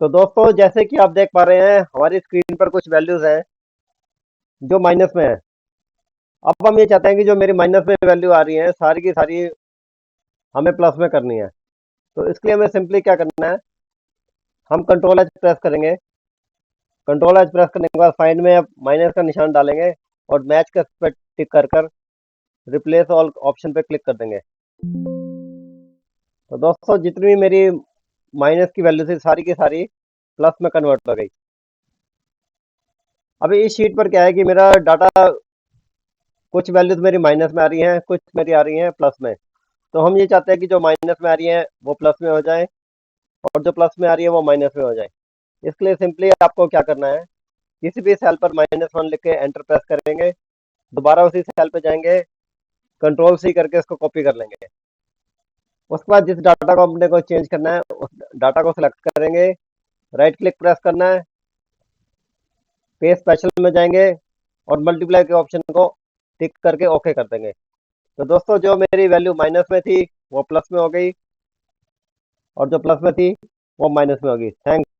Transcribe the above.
तो दोस्तों जैसे कि आप देख पा रहे हैं हमारी स्क्रीन पर कुछ वैल्यूज हैं जो माइनस में है। अब हम ये चाहते हैं कि जो मेरी माइनस में वैल्यू आ रही है सारी की सारी हमें प्लस में करनी है। तो इसके लिए हमें सिंपली क्या करना है, हम कंट्रोल एच प्रेस करेंगे। कंट्रोल एच प्रेस करने के बाद फाइंड में अब माइनस का निशान डालेंगे और मैच का पर टिक कर कर रिप्लेस ऑल ऑप्शन पे क्लिक कर देंगे। तो दोस्तों जितनी भी मेरी माइनस की वैल्यू थी सारी की सारी प्लस में कन्वर्ट हो गई। अभी इस शीट पर क्या है कि मेरा डाटा कुछ वैल्यूज मेरी माइनस में आ रही हैं, कुछ मेरी आ रही हैं प्लस में। तो हम ये चाहते हैं कि जो माइनस में आ रही है वो प्लस में हो जाए और जो प्लस में आ रही है वो माइनस में हो जाए। इसके लिए सिंपली आपको क्या करना है, किसी भी सेल पर -1 लिख के एंटर प्रेस करेंगे, दोबारा उसी सेल पे जाएंगे, कंट्रोल सी करके इसको कॉपी कर लेंगे। उसके बाद जिस डाटा को अपने को चेंज करना है उस डाटा को सिलेक्ट करेंगे, राइट क्लिक प्रेस करना है, पेज स्पेशल में जाएंगे और मल्टीप्लाई के ऑप्शन को टिक करके ओके कर देंगे। तो दोस्तों जो मेरी वैल्यू माइनस में थी वो प्लस में हो गई और जो प्लस में थी वो माइनस में होगी। थैंक्स।